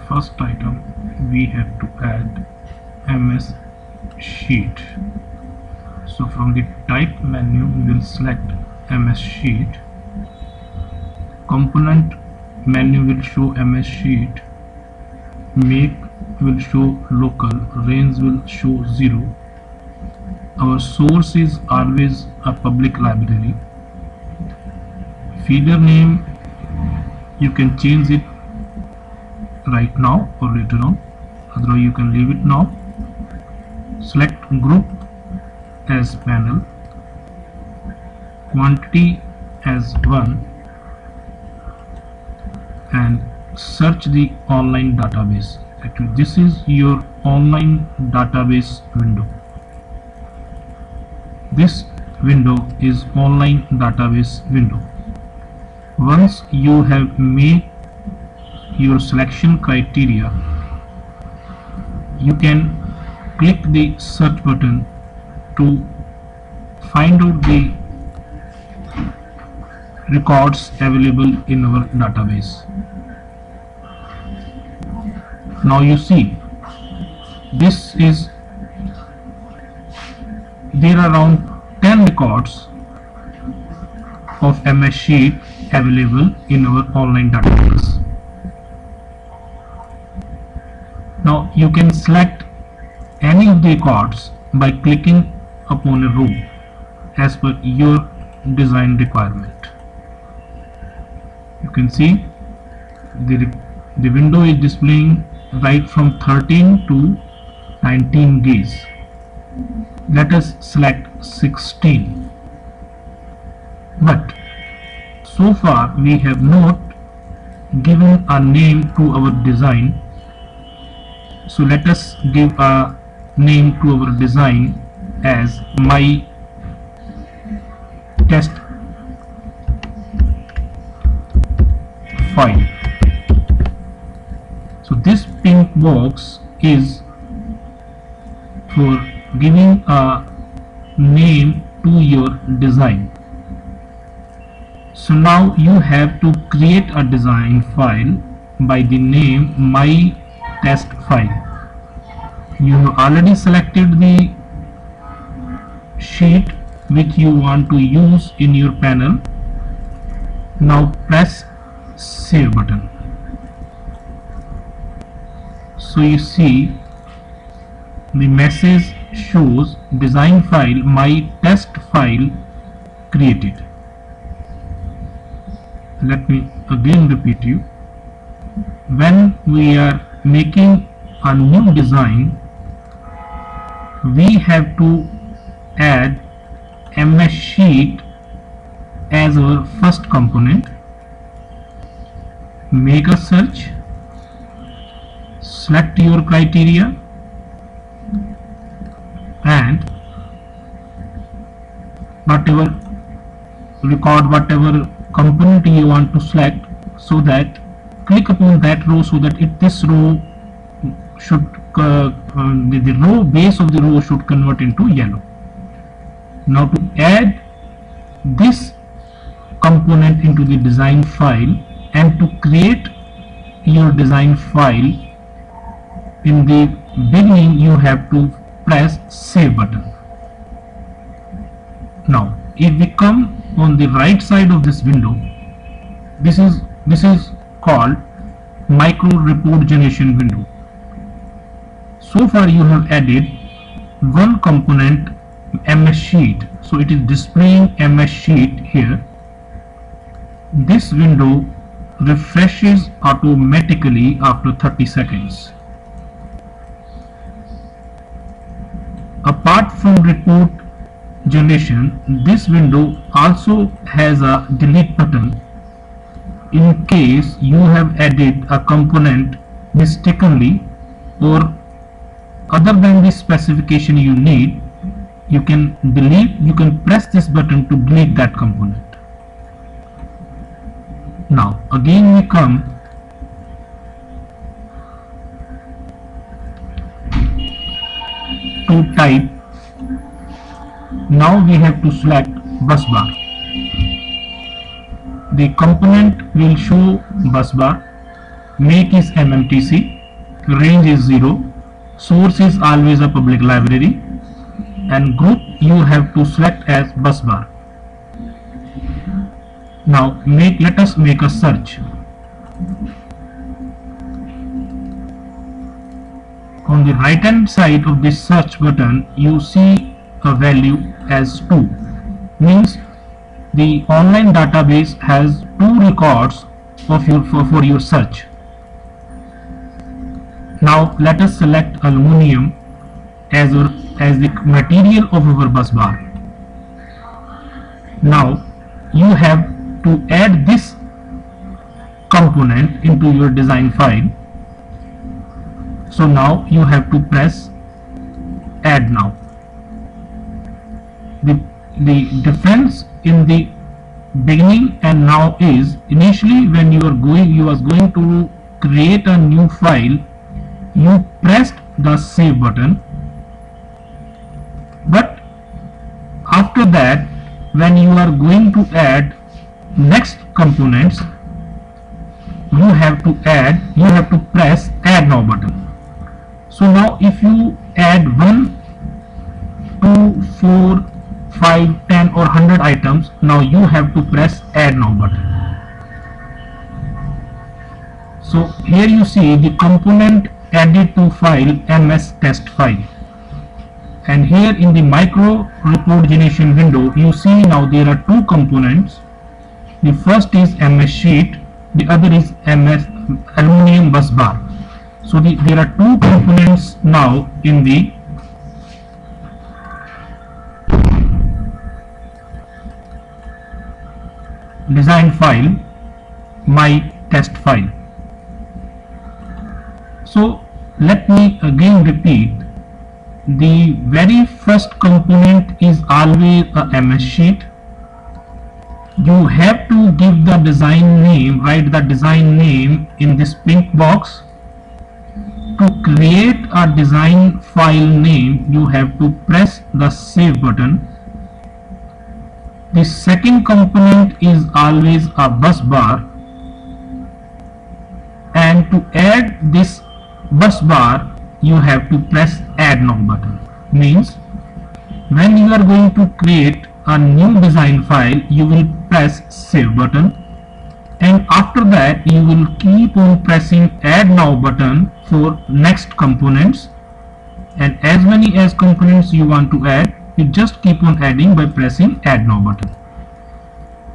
first item we have to add MS Sheet. So from the type menu we will select MS Sheet. Component menu will show MS Sheet. Make will show local. Range will show 0. Our source is always a public library. Feeder name you can change it right now or later on, otherwise you can leave it now. Select group as panel, quantity as 1, and search the online database. Actually this is your online database window. This window is online database window. Once you have made your selection criteria, you can click the search button to find out the records available in our database. Now you see there are around 10 records of MS Sheet available in our online database. Now you can select any of the records by clicking upon a row as per your design requirement. You can see the window is displaying right from 13 to 19 days. Let us select 16. But so far we have not given a name to our design, so let us give a name to our design as my test file. So this pink box is for giving a name to your design. So now you have to create a design file by the name my test file. You have already selected the sheet which you want to use in your panel. Now press save button. So you see the message shows design file my test file created. Let me again repeat you. When we are making a new design, we have to add MS Sheet as our first component. Make a search, select your criteria, and whatever component you want to select, so that click upon that row, so that this row should the row base of the row should convert into yellow. Now to add this component into the design file and to create your design file, in the beginning you have to press save button. Now if we come on the right side of this window, this is called micro report generation window. So far you have added one component, MS Sheet, so it is displaying MS Sheet here. This window refreshes automatically after 30 seconds. Apart from report generation, this window also has a delete button in case you have added a component mistakenly, or other than the specification you need, you can press this button to delete that component. Now again we come to type. Now we have to select bus bar. The component will show bus bar. Make is MMTC. range is 0, source is always a public library, and group you have to select as bus bar. Now let us make a search. On the right hand side of this search button you see a value as 2, means the online database has 2 records of for your search. Now let us select aluminum as the material of our bus bar. Now you have to add this component into your design file. So now you have to press add now. The difference in the beginning and now is, initially when you was going to create a new file, you pressed the save button, but after that when you are going to add next components, you have to press add now button. So now if you add 1, 2, 4, 5, 10 or 100 items, now you have to press add now button. So here you see the component added to file ms test file, and here in the micro report generation window you see now there are 2 components. The first is ms sheet, the other is ms aluminum bus bar. So there are 2 components now in the design file, my test file. So let me again repeat, the very first component is always a ms sheet. You have to give the design name, write the design name in this pink box. To create a design file name you have to press the save button. The second component is always a bus bar, and to add this bus bar you have to press add now button. Means when you are going to create a new design file you will press save button, and after that you will keep on pressing add now button for next components, and as many as components you want to add, you just keep on adding by pressing add now button.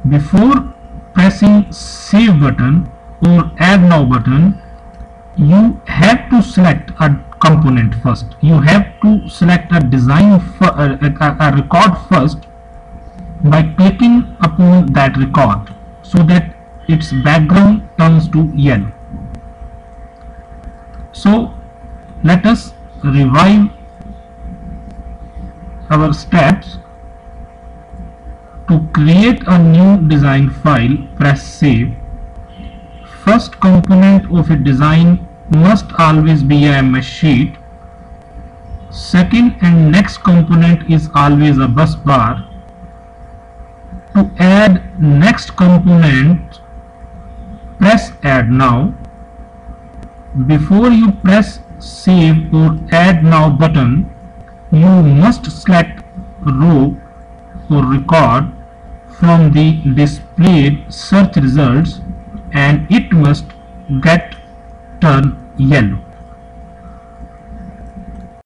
Before pressing save button or add now button, you have to select a component first. You have to select a design a record first by clicking upon that record so that its background turns to yellow. So let us revive our steps. To create a new design file, press save. First component of a design must always be a ms sheet. Second and next component is always a bus bar. To add next component, press add now. Before you press save or add now button, you must select row or record from the displayed search results, and it must get turned yellow.